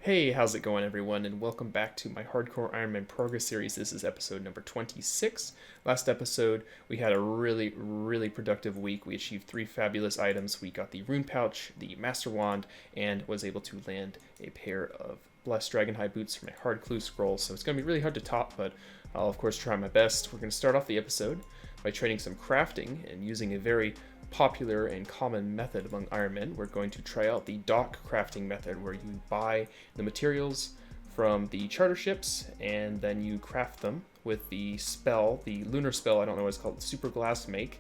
Hey, how's it going, everyone, and welcome back to my Hardcore Ironman Progress series. This is episode number 26. Last episode, we had a really productive week. We achieved 3 fabulous items. We got the Rune Pouch, the Master Wand, and was able to land a pair of Blessed Dragonhide boots for my Hard Clue scroll. So it's going to be really hard to top, but I'll, of course, try my best. We're going to start off the episode by training some crafting and using a very popular and common method among Ironmen. We're going to try out the dock crafting method, where you buy the materials from the charter ships and then you craft them with the spell, the lunar spell, I don't know what it's called, Super Glass Make,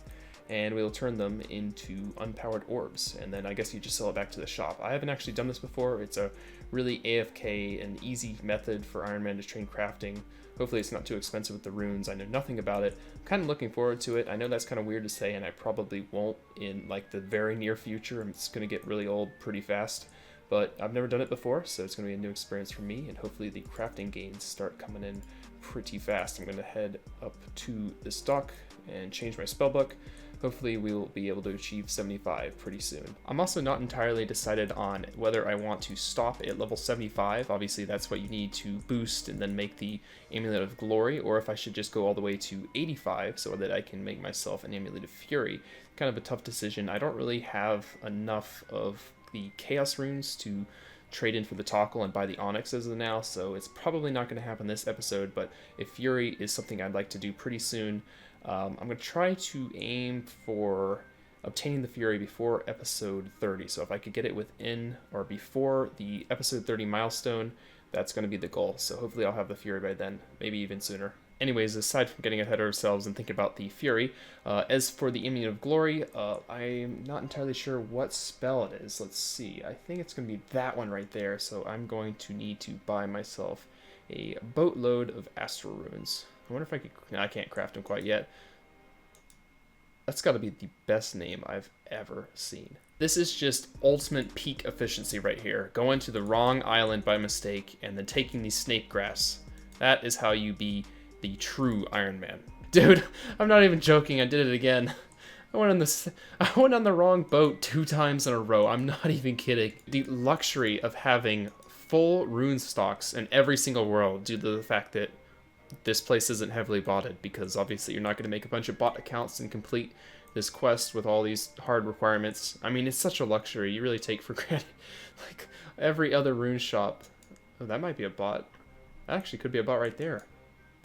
and we'll turn them into unpowered orbs, and then I guess you just sell it back to the shop. I haven't actually done this before. It's a really AFK and easy method for Ironman to train crafting. Hopefully it's not too expensive with the runes. I know nothing about it. I'm kind of looking forward to it. I know that's kind of weird to say, and I probably won't in like the very near future. It's going to get really old pretty fast, but I've never done it before, so it's going to be a new experience for me, and hopefully the crafting gains start coming in pretty fast. I'm going to head up to this dock and change my spellbook. Hopefully we will be able to achieve 75 pretty soon. I'm also not entirely decided on whether I want to stop at level 75. Obviously that's what you need to boost and then make the Amulet of Glory, or if I should just go all the way to 85 so that I can make myself an Amulet of Fury. Kind of a tough decision. I don't really have enough of the Chaos runes to trade in for the Tockle and buy the Onyx as of now, so it's probably not going to happen this episode, but if Fury is something I'd like to do pretty soon, I'm going to try to aim for obtaining the Fury before episode 30. So if I could get it within or before the episode 30 milestone, that's going to be the goal. So hopefully I'll have the Fury by then, maybe even sooner. Anyways, aside from getting ahead of ourselves and thinking about the Fury, as for the Amulet of Glory, I'm not entirely sure what spell it is. Let's see. I think it's going to be that one right there. So I'm going to need to buy myself a boatload of Astral Runes. I wonder if I could... No, I can't craft them quite yet. That's got to be the best name I've ever seen. This is just ultimate peak efficiency right here. Going to the wrong island by mistake and then taking the snake grass. That is how you be the true Iron Man. Dude, I'm not even joking. I did it again. I went on the wrong boat 2 times in a row. I'm not even kidding. The luxury of having full rune stocks in every single world due to the fact that this place isn't heavily botted, because obviously you're not going to make a bunch of bot accounts and complete this quest with all these hard requirements. I mean, it's such a luxury you really take for granted. Like every other rune shop. Oh, that might be a bot. That actually could be a bot right there.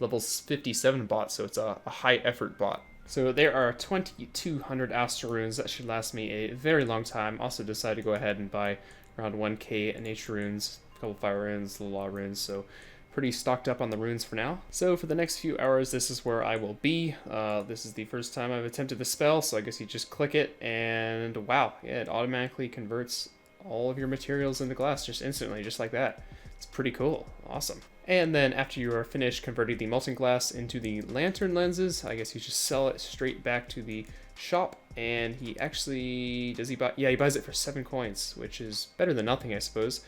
Level 57 bot, so it's a high effort bot. So there are 2,200 Astral Runes. That should last me a very long time. Also decided to go ahead and buy around 1k Nature Runes, a couple Fire Runes, the Law Runes, so pretty stocked up on the runes for now. So for the next few hours, this is where I will be. This is the first time I've attempted the spell, so I guess you just click it, and wow, yeah, it automatically converts all of your materials into glass just instantly, just like that. It's pretty cool. Awesome. And then after you are finished converting the molten glass into the lantern lenses, I guess you just sell it straight back to the shop, and he actually, does he buy? Yeah, he buys it for 7 coins, which is better than nothing, I suppose.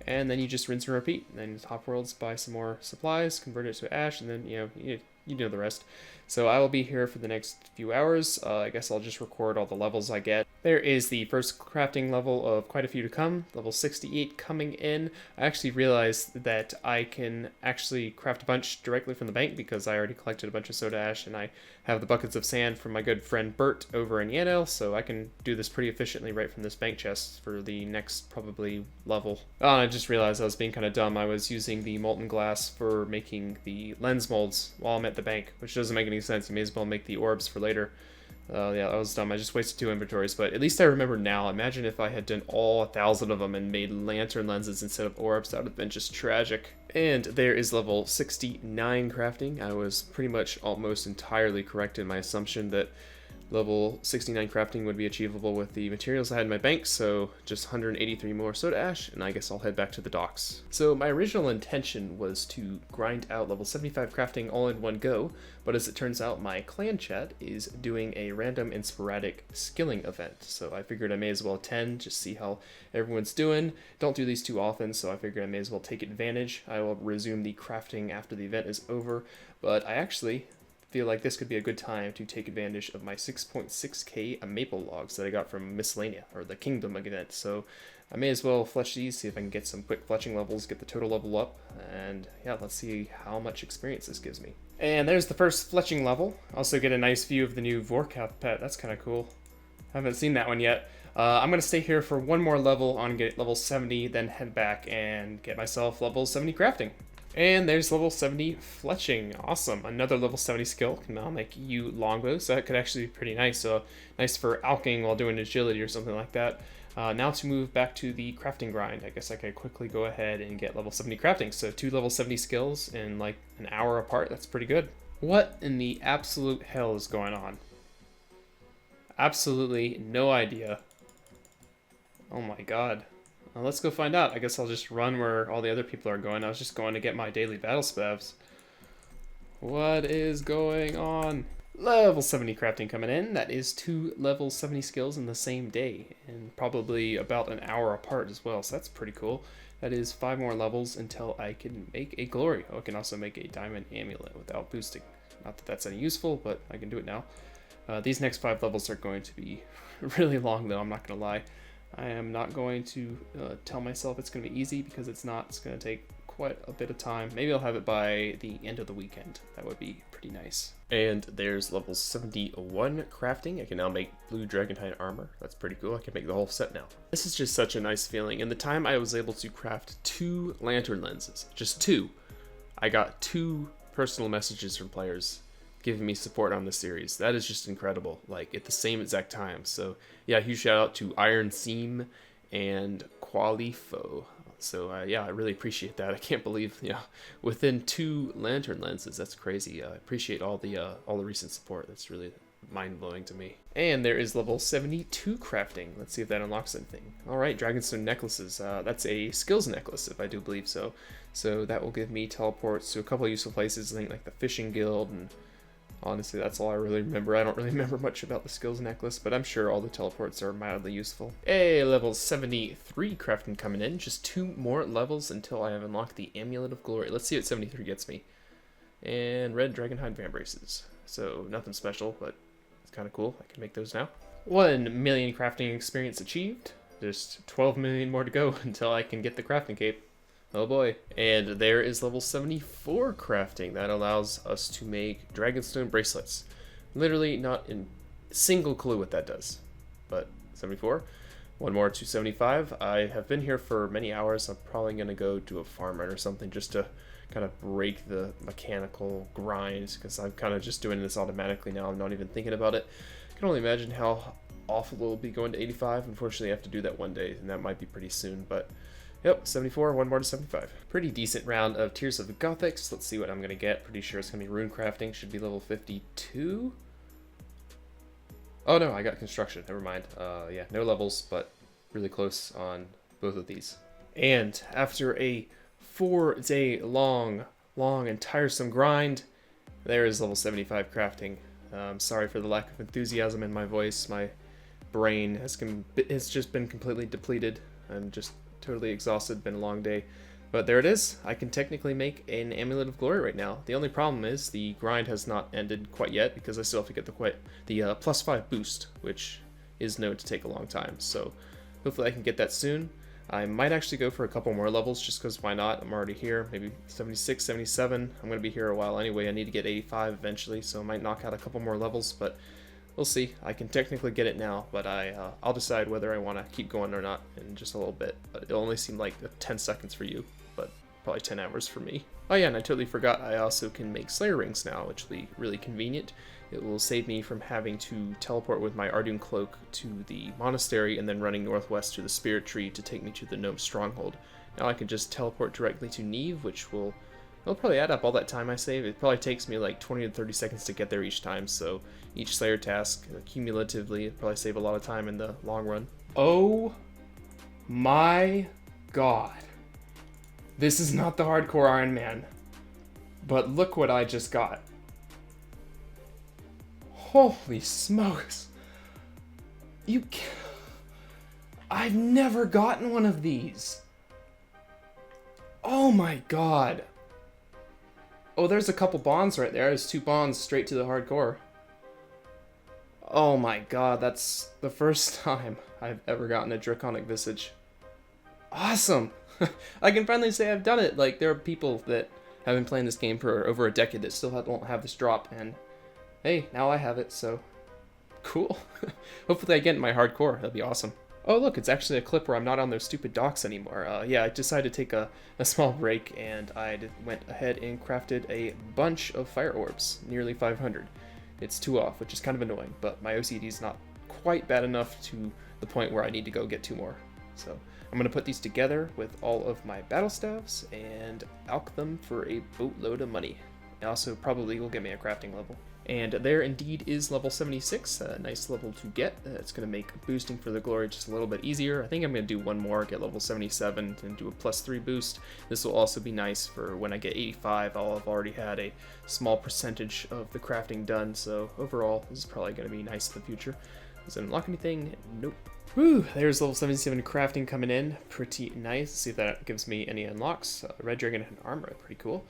And then you just rinse and repeat. And then Top Worlds, buy some more supplies, convert it to ash, and then, you know the rest. So I will be here for the next few hours. I guess I'll just record all the levels I get. There is the first crafting level of quite a few to come. Level 68 coming in. I actually realized that I can actually craft a bunch directly from the bank because I already collected a bunch of soda ash, and I have the buckets of sand from my good friend Bert over in Yandel, so I can do this pretty efficiently right from this bank chest for the next probably level. Oh, and I just realized I was being kind of dumb. I was using the molten glass for making the lens molds while I'm at the bank, which doesn't make any sense. You may as well make the orbs for later. Yeah, that was dumb. I just wasted 2 inventories, but at least I remember now. Imagine if I had done all 1,000 of them and made lantern lenses instead of orbs. That would have been just tragic. And there is level 69 crafting. I was pretty much almost entirely correct in my assumption that level 69 crafting would be achievable with the materials I had in my bank, so just 183 more soda ash, and I guess I'll head back to the docks. So my original intention was to grind out level 75 crafting all in one go, but as it turns out, my clan chat is doing a random and sporadic skilling event, so I figured I may as well attend, just see how everyone's doing. Don't do these too often, so I figured I may as well take advantage. I will resume the crafting after the event is over, but I actually feel like this could be a good time to take advantage of my 6.6k maple logs that I got from Miscellanea, or the Kingdom event. So I may as well fletch these, see if I can get some quick fletching levels, get the total level up, and yeah, let's see how much experience this gives me. And there's the first fletching level. Also get a nice view of the new Vorkath pet. That's kind of cool. Haven't seen that one yet. I'm going to stay here for one more level on get level 70, then head back and get myself level 70 crafting. And there's level 70 fletching. Awesome. Another level 70 skill can now make you longbows. So that could actually be pretty nice. So nice for alching while doing agility or something like that. Now to move back to the crafting grind, I guess I could quickly go ahead and get level 70 crafting. So 2 level 70 skills in like an hour apart. That's pretty good. What in the absolute hell is going on? Absolutely no idea. Oh my god. Well, let's go find out. I guess I'll just run where all the other people are going. I was just going to get my daily battle spavs. What is going on? Level 70 crafting coming in. That is 2 level 70 skills in the same day. And probably about an hour apart as well. So that's pretty cool. That is 5 more levels until I can make a glory. Oh, I can also make a diamond amulet without boosting. Not that that's any useful, but I can do it now. These next 5 levels are going to be really long though, I'm not going to lie. I am not going to tell myself it's going to be easy because it's not. It's going to take quite a bit of time. Maybe I'll have it by the end of the weekend. That would be pretty nice. And there's level 71 crafting. I can now make blue dragonhide armor. That's pretty cool. I can make the whole set now. This is just such a nice feeling. In the time I was able to craft 2 lantern lenses, just 2, I got 2 personal messages from players giving me support on this series. That is just incredible, like at the same exact time. So yeah, huge shout out to Iron Seam and Qualifo. So yeah, I really appreciate that. I can't believe, yeah, within 2 lantern lenses, that's crazy. I appreciate all the recent support. That's really mind-blowing to me. And there is level 72 crafting. Let's see if that unlocks anything. All right, Dragonstone necklaces. That's a skills necklace, if I do believe so. So that will give me teleports to a couple of useful places, I think like the fishing guild, and honestly, that's all I really remember. I don't really remember much about the skills necklace, but I'm sure all the teleports are mildly useful. Hey, level 73 crafting coming in. Just 2 more levels until I have unlocked the Amulet of Glory. Let's see what 73 gets me. And red dragonhide van braces. So nothing special, but it's kind of cool. I can make those now. 1 million crafting experience achieved. Just 12 million more to go until I can get the crafting cape. Oh boy. And there is level 74 crafting. That allows us to make Dragonstone bracelets. Literally not a single clue what that does. But 74. 1 more to 75. I have been here for many hours. I'm probably going to go do a farm run or something just to kind of break the mechanical grind, because I'm kind of just doing this automatically now. I'm not even thinking about it. I can only imagine how awful it will be going to 85. Unfortunately, I have to do that one day, and that might be pretty soon, but yep, 74, 1 more to 75. Pretty decent round of Tears of the Gothics. Let's see what I'm going to get. Pretty sure it's going to be rune crafting. Should be level 52. Oh no, I got construction. Never mind. Yeah, no levels, but really close on both of these. And after a 4-day long and tiresome grind, there is level 75 crafting. Sorry for the lack of enthusiasm in my voice. My brain has just been completely depleted. I'm just totally exhausted. Been a long day. But there it is. I can technically make an Amulet of Glory right now. The only problem is the grind has not ended quite yet, because I still have to get the +5 boost, which is known to take a long time. So hopefully I can get that soon. I might actually go for a couple more levels just because why not? I'm already here. Maybe 76, 77. I'm going to be here a while anyway. I need to get 85 eventually, so I might knock out a couple more levels, but we'll see. I can technically get it now, but I'll decide whether I want to keep going or not in just a little bit. It'll only seem like 10 seconds for you, but probably 10 hours for me. Oh yeah, and I totally forgot I also can make Slayer Rings now, which will be really convenient. It will save me from having to teleport with my Ardun Cloak to the monastery and then running northwest to the Spirit Tree to take me to the Gnome Stronghold. Now I can just teleport directly to Neve, which will probably add up all that time I save. It probably takes me like 20 to 30 seconds to get there each time, so each Slayer task, cumulatively, it'll probably save a lot of time in the long run. Oh my god. This is not the hardcore Iron Man, but look what I just got. Holy smokes. I've never gotten one of these. Oh my god. Oh, there's a couple bonds right there. There's 2 bonds straight to the hardcore. Oh my god, that's the first time I've ever gotten a Draconic Visage. Awesome! I can finally say I've done it. Like, there are people that have been playing this game for over a decade that still won't have this drop, and hey, now I have it, so cool. Hopefully I get in my hardcore. That'd be awesome. Oh, look, it's actually a clip where I'm not on those stupid docks anymore. Yeah, I decided to take a small break, and I went ahead and crafted a bunch of fire orbs, nearly 500. It's 2 off, which is kind of annoying, but my OCD is not quite bad enough to the point where I need to go get 2 more. So I'm going to put these together with all of my battle staves and alch them for a boatload of money. It also probably will get me a crafting level. And there indeed is level 76, a nice level to get. It's going to make boosting for the glory just a little bit easier. I think I'm going to do one more, get level 77, and do a +3 boost. This will also be nice for when I get 85, I'll have already had a small percentage of the crafting done, so overall, this is probably going to be nice in the future. Does it unlock anything? Nope. Whew, there's level 77 crafting coming in. Pretty nice. Let's see if that gives me any unlocks. Red Dragon and armor, pretty cool.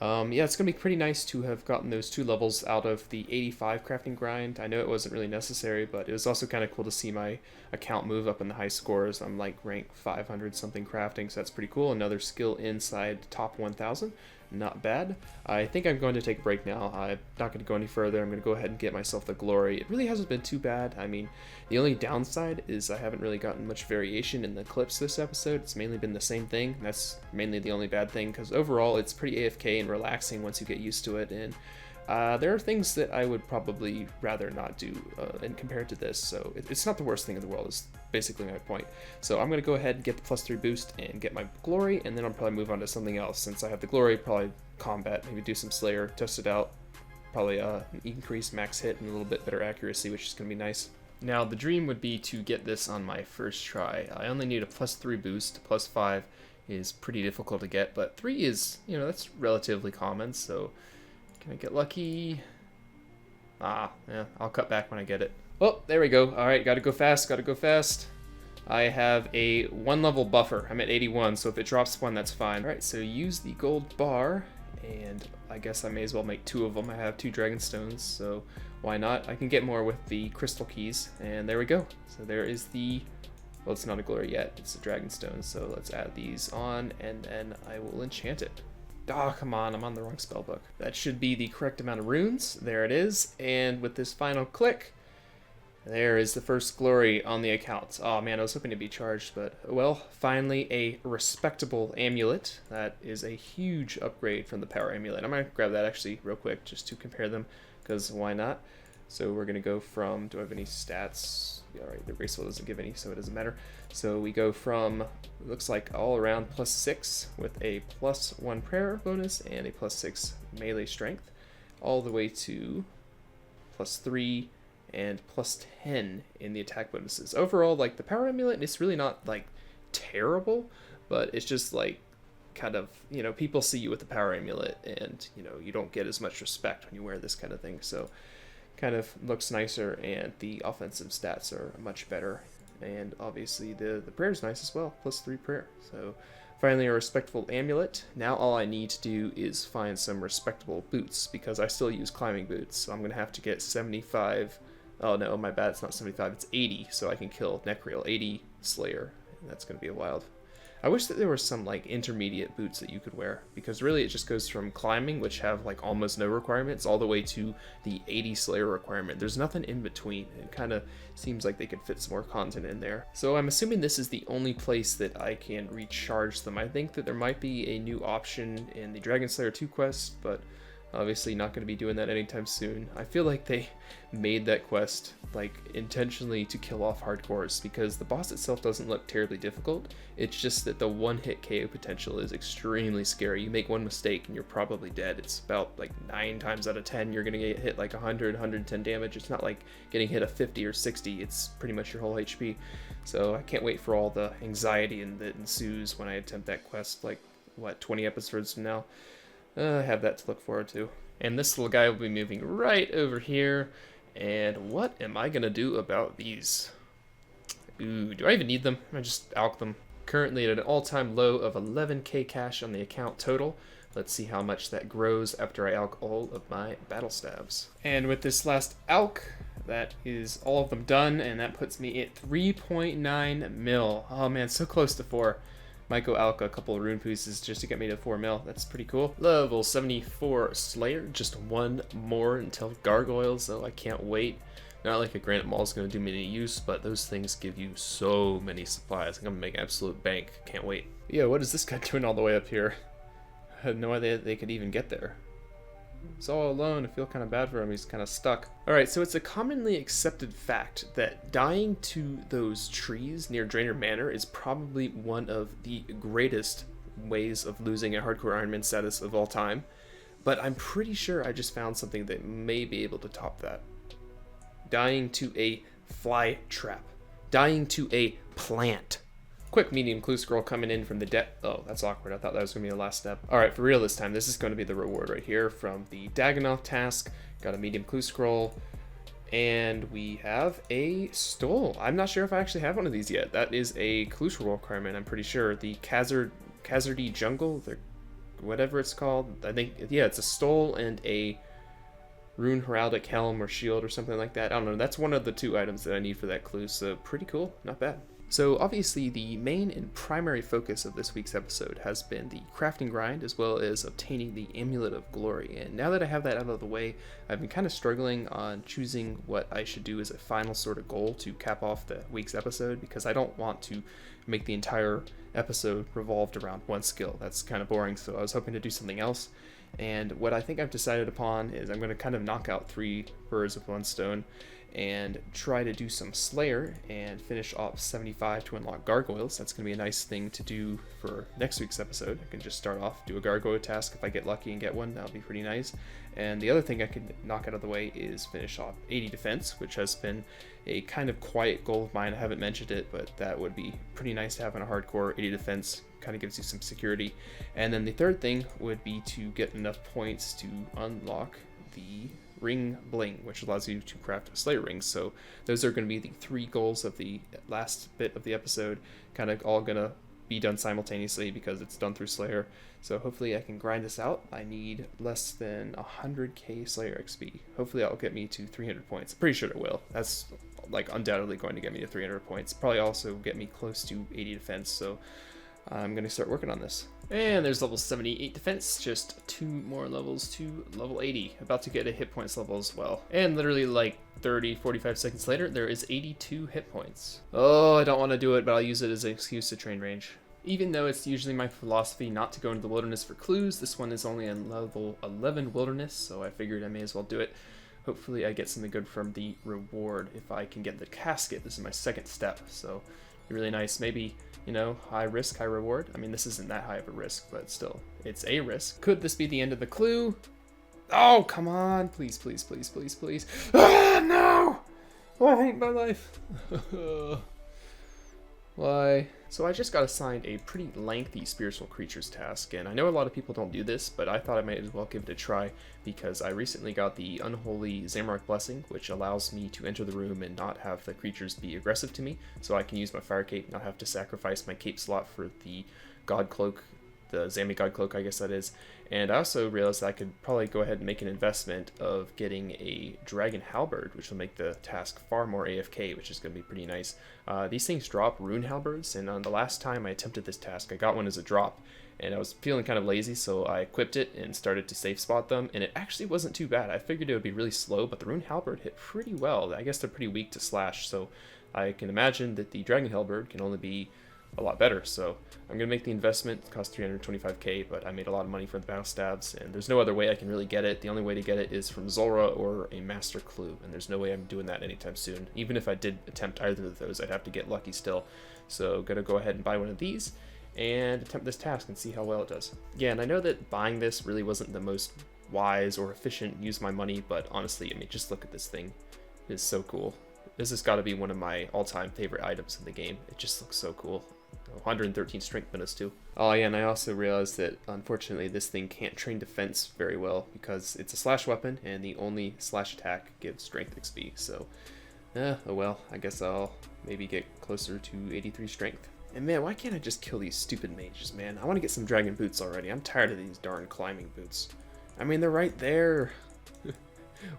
Yeah, it's going to be pretty nice to have gotten those 2 levels out of the 85 crafting grind. I know it wasn't really necessary, but it was also kind of cool to see my account move up in the high scores. I'm like rank 500 something crafting, so that's pretty cool. Another skill inside top 1000. Not bad. I think I'm going to take a break now. I'm not going to go any further. I'm going to go ahead and get myself the glory. It really hasn't been too bad. I mean, the only downside is I haven't really gotten much variation in the clips this episode. It's mainly been the same thing. That's mainly the only bad thing, because overall it's pretty AFK and relaxing once you get used to it. And there are things that I would probably rather not do and compared to this, so it's not the worst thing in the world, is basically my point. So I'm going to go ahead and get the +3 boost and get my glory, and then I'll probably move on to something else. Since I have the glory, probably combat, maybe do some Slayer, test it out, probably increase max hit and a little bit better accuracy, which is going to be nice. Now, the dream would be to get this on my first try. I only need a +3 boost, +5 is pretty difficult to get, but 3 is, that's relatively common, so can I get lucky? Yeah, I'll cut back when I get it. Oh, there we go. Alright, gotta go fast, gotta go fast. I have a 1 level buffer. I'm at 81, so if it drops 1, that's fine. Alright, so use the gold bar, and I guess I may as well make 2 of them. I have 2 dragon stones, so why not? I can get more with the crystal keys, and there we go. So there is the, well, it's not a glory yet, it's a dragon stone, so let's add these on, and then I will enchant it. Oh, come on, I'm on the wrong spellbook. That should be the correct amount of runes. There it is. And with this final click, there is the first glory on the account. Oh man, I was hoping to be charged, but well, finally a respectable amulet. That is a huge upgrade from the power amulet. I'm going to grab that actually real quick just to compare them, because why not? So we're going to go from, do I have any stats? Yeah, alright, the bracelet doesn't give any, so it doesn't matter. So we go from, looks like all around +6 with a +1 prayer bonus and a +6 melee strength, all the way to +3 and +10 in the attack bonuses. Overall, like, the power amulet, it's really not, like, terrible, but it's just, like, kind of, people see you with the power amulet, and, you don't get as much respect when you wear this kind of thing, so kind of looks nicer, and the offensive stats are much better, and obviously the prayer's nice as well, +3 prayer. So finally a respectable amulet. Now all I need to do is find some respectable boots, because I still use climbing boots, so I'm gonna have to get 75. Oh no, my bad, it's not 75, it's 80, so I can kill Necreal, 80 Slayer, and that's gonna be a wild. I wish that there were some like intermediate boots that you could wear, because really it just goes from climbing, which have like almost no requirements, all the way to the 80 Slayer requirement. There's nothing in between. It kind of seems like they could fit some more content in there. So I'm assuming this is the only place that I can recharge them. I think that there might be a new option in the Dragon Slayer 2 quest, but obviously not going to be doing that anytime soon. I feel like they made that quest like intentionally to kill off hardcores, because the boss itself doesn't look terribly difficult. It's just that the one-hit KO potential is extremely scary. You make one mistake and you're probably dead. It's about like 9 times out of 10 you're going to get hit like 100, 110 damage. It's not like getting hit a 50 or 60. It's pretty much your whole HP. So I can't wait for all the anxiety that ensues when I attempt that quest, like, what, 20 episodes from now. I have that to look forward to. And this little guy will be moving right over here. And what am I going to do about these? Ooh, do I even need them? I just alch them. Currently at an all-time low of 11k cash on the account total. Let's see how much that grows after I alch all of my battle stabs. And with this last alch, that is all of them done, and that puts me at 3.9 mil. Oh man, so close to 4. Might go alka a couple of rune pieces just to get me to 4 mil. That's pretty cool. Level 74 Slayer. Just one more until gargoyles, so I can't wait. Not like a granite maul is going to do me any use, but those things give you so many supplies. I'm going to make absolute bank. Can't wait. Yeah, what is this guy doing all the way up here? I had no idea they could even get there. He's all alone. I feel kind of bad for him. He's kind of stuck. Alright, so it's a commonly accepted fact that dying to those trees near Draenor Manor is probably one of the greatest ways of losing a hardcore Ironman status of all time. But I'm pretty sure I just found something that may be able to top that. Dying to a fly trap. Dying to a plant. Quick medium clue scroll coming in from the depth. Oh, that's awkward. I thought that was going to be the last step. Alright, for real this time. This is going to be the reward right here from the Dagannoth task. Got a medium clue scroll. And we have a stole. I'm not sure if I actually have one of these yet. That is a clue scroll requirement, I'm pretty sure. The Khazardi Jungle, whatever it's called. I think, yeah, it's a stole and a rune heraldic helm or shield or something like that. I don't know. That's one of the 2 items that I need for that clue, so pretty cool. Not bad. So obviously the main and primary focus of this week's episode has been the crafting grind as well as obtaining the Amulet of Glory. And now that I have that out of the way, I've been kind of struggling on choosing what I should do as a final sort of goal to cap off the week's episode, because I don't want to make the entire episode revolved around one skill. That's kind of boring, so I was hoping to do something else. And what I think I've decided upon is I'm going to kind of knock out 3 birds with one stone and try to do some Slayer and finish off 75 to unlock Gargoyles. That's going to be a nice thing to do for next week's episode. I can just start off, do a Gargoyle task. If I get lucky and get one, that'll be pretty nice. And the other thing I can knock out of the way is finish off 80 defense, which has been a kind of quiet goal of mine. I haven't mentioned it, but that would be pretty nice to have in a hardcore. 80 defense kind of gives you some security. And then the third thing would be to get enough points to unlock the ring bling, which allows you to craft Slayer rings. So those are going to be the 3 goals of the last bit of the episode, kind of all going to be done simultaneously because it's done through Slayer. So hopefully I can grind this out. I need less than 100k Slayer XP. Hopefully that'll get me to 300 points. Pretty sure it will. That's like undoubtedly going to get me to 300 points. Probably also get me close to 80 defense. So I'm going to start working on this. And there's level 78 defense, just 2 more levels to level 80. About to get a hit points level as well. And literally like 30-45 seconds later, there is 82 hit points. Oh, I don't want to do it, but I'll use it as an excuse to train range. Even though it's usually my philosophy not to go into the wilderness for clues, this one is only in level 11 wilderness, so I figured I may as well do it. Hopefully I get something good from the reward if I can get the casket. This is my 2nd step, so really nice. Maybe, you know, high risk, high reward. I mean, this isn't that high of a risk, but still, it's a risk. Could this be the end of the clue? Oh, come on. Please, please, please, please, please. Ah, no! Oh, I hate my life. Why? So I just got assigned a pretty lengthy spiritual creatures task, and I know a lot of people don't do this, but I thought I might as well give it a try because I recently got the unholy Zamorak blessing, which allows me to enter the room and not have the creatures be aggressive to me, so I can use my fire cape, not have to sacrifice my cape slot for the god cloak, the Zami god cloak, I guess that is. And I also realized that I could probably go ahead and make an investment of getting a dragon halberd, which will make the task far more AFK, which is going to be pretty nice. These things drop rune halberds, and on the last time I attempted this task, I got one as a drop, and I was feeling kind of lazy, so I equipped it and started to safe spot them, and it actually wasn't too bad. I figured it would be really slow, but the rune halberd hit pretty well. I guess they're pretty weak to slash, so I can imagine that the dragon halberd can only be a lot better. So I'm gonna make the investment. It cost 325k, but I made a lot of money for the battle stabs, and there's no other way I can really get it. The only way to get it is from Zulrah or a master clue, and there's no way I'm doing that anytime soon. Even if I did attempt either of those, I'd have to get lucky still. So gonna go ahead and buy one of these and attempt this task and see how well it does. Yeah, and I know that buying this really wasn't the most wise or efficient use of my money, but honestly, I mean, just look at this thing. It is so cool. This has got to be one of my all-time favorite items in the game. It just looks so cool. 113 strength bonus too. Oh yeah, and I also realized that unfortunately this thing can't train defense very well because it's a slash weapon and the only slash attack gives strength XP. So, oh well, I guess I'll maybe get closer to 83 strength. And man, why can't I just kill these stupid mages, man? I want to get some dragon boots already. I'm tired of these darn climbing boots. I mean, they're right there.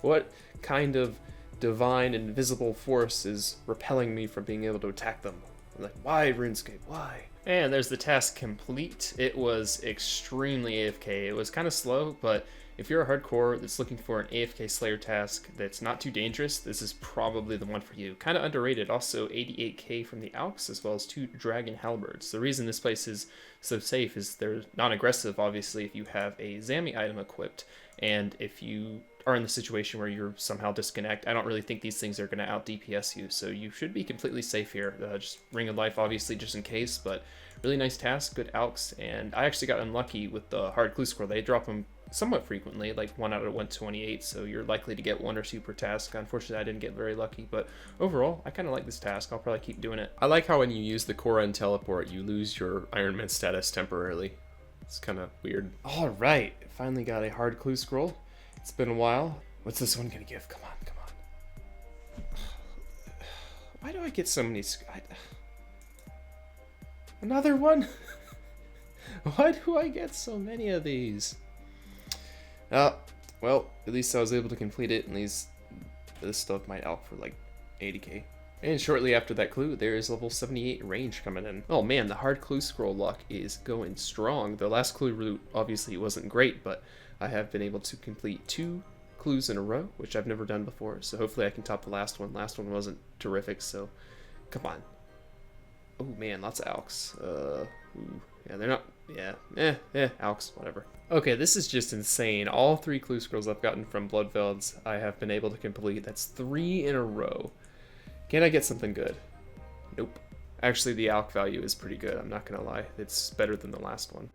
What kind of divine invisible force is repelling me from being able to attack them? Like, why RuneScape? Why? And there's the task complete. It was extremely AFK. It was kind of slow, but if you're a hardcore that's looking for an AFK Slayer task that's not too dangerous, this is probably the one for you. Kind of underrated. Also 88k from the Alks, as well as 2 Dragon Halberds. The reason this place is so safe is they're non-aggressive, obviously, if you have a Zami item equipped. And if you are in the situation where you're somehow disconnect, I don't really think these things are going to out DPS you, so you should be completely safe here. Just Ring of Life, obviously, just in case, but really nice task, good Alks, and I actually got unlucky with the hard clue score. They drop them somewhat frequently, like 1 out of 128, so you're likely to get 1 or 2 per task. Unfortunately, I didn't get very lucky, but overall, I kind of like this task. I'll probably keep doing it. I like how when you use the Korra teleport, you lose your Ironman status temporarily. It's kind of weird. All right, finally got a hard clue scroll. It's been a while. What's this one gonna give? Come on, come on. Why do I get so many? Another one? Why do I get so many of these? Well, at least I was able to complete it, and this stuff might out for like 80k. And shortly after that clue, there is level 78 range coming in. Oh man, the hard clue scroll luck is going strong. The last clue route obviously wasn't great, but I have been able to complete 2 clues in a row, which I've never done before, so hopefully I can top the last one. Last one wasn't terrific, so come on. Oh man, lots of Alks. Yeah, they're not, Alks, whatever. Okay, this is just insane. All 3 clue scrolls I've gotten from Bloodvelds I have been able to complete. That's 3 in a row. Can I get something good? Nope. Actually, the Alk value is pretty good, I'm not gonna lie. It's better than the last one.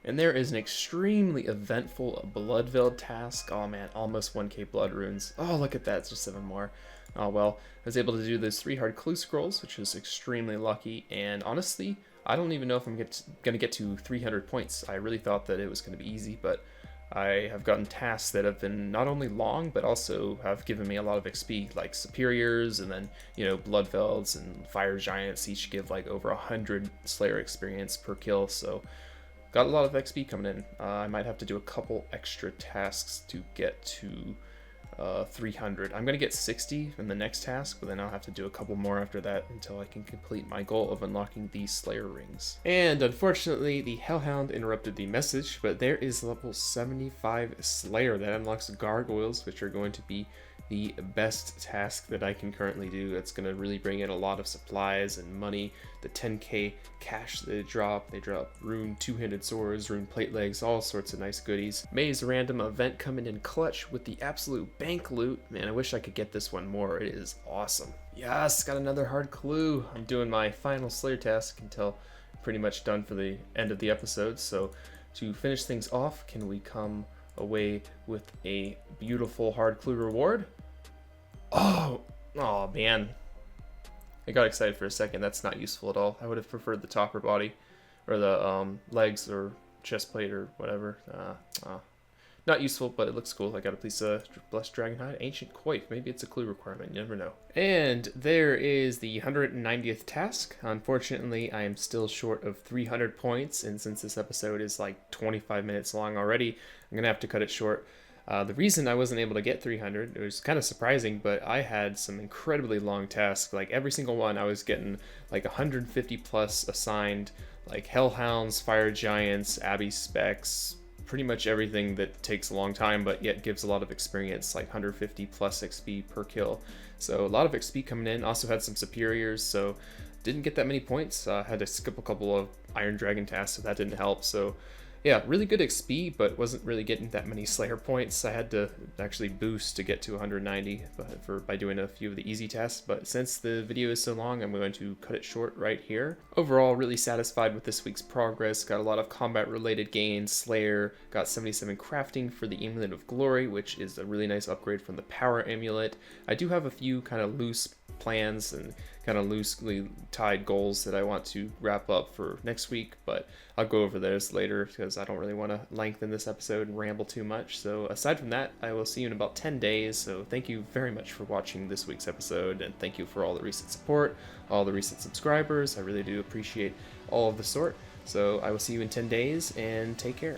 And there is an extremely eventful Bloodveld task. Oh man, almost 1k blood runes. Oh, look at that, it's just 7 more. Oh well, I was able to do those 3 hard clue scrolls, which was extremely lucky, and honestly, I don't even know if I'm gonna get to 300 points. I really thought that it was gonna be easy, but I have gotten tasks that have been not only long, but also have given me a lot of XP, like Superiors, and then, you know, Bloodvelds and Fire Giants each give like over 100 Slayer experience per kill, so got a lot of XP coming in. I might have to do a couple extra tasks to get to 300. I'm gonna get 60 in the next task, but then I'll have to do a couple more after that until I can complete my goal of unlocking these Slayer rings. And unfortunately, the Hellhound interrupted the message, but there is level 75 Slayer that unlocks Gargoyles, which are going to be the best task that I can currently do. It's going to really bring in a lot of supplies and money. The 10k cash they drop rune 2-handed swords, rune plate legs, all sorts of nice goodies. Maze random event coming in clutch with the absolute bank loot. Man, I wish I could get this one more. It is awesome. Yes, got another hard clue. I'm doing my final Slayer task until I'm pretty much done for the end of the episode. So to finish things off, can we come away with a beautiful hard clue reward? Oh man, I got excited for a second. That's not useful at all. I would have preferred the topper body, or the legs, or chest plate, or whatever. Not useful, but it looks cool. I got a piece of Blessed Dragonhide, Ancient Coif. Maybe it's a clue requirement, you never know. And there is the 190th task. Unfortunately, I am still short of 300 points, and since this episode is like 25 minutes long already, I'm gonna have to cut it short. The reason I wasn't able to get 300, it was kind of surprising, but I had some incredibly long tasks. Like every single one, I was getting like 150 plus assigned, like Hellhounds, Fire Giants, Abbey Specs, pretty much everything that takes a long time but yet gives a lot of experience, like 150 plus XP per kill. So a lot of XP coming in. Also had some Superiors, so didn't get that many points. Had to skip a couple of Iron Dragon tasks, so that didn't help. So yeah, really good XP, but wasn't really getting that many Slayer points. I had to actually boost to get to 190 by doing a few of the easy tasks, but since the video is so long, I'm going to cut it short right here. Overall, really satisfied with this week's progress. Got a lot of combat-related gains. Slayer, got 77 crafting for the Amulet of Glory, which is a really nice upgrade from the Power Amulet. I do have a few kind of loose plans and kind of loosely tied goals that I want to wrap up for next week, but I'll go over those later because I don't really want to lengthen this episode and ramble too much. So aside from that, I will see you in about 10 days. So thank you very much for watching this week's episode, and thank you for all the recent support, all the recent subscribers. I really do appreciate all of the sort. So I will see you in 10 days, and take care.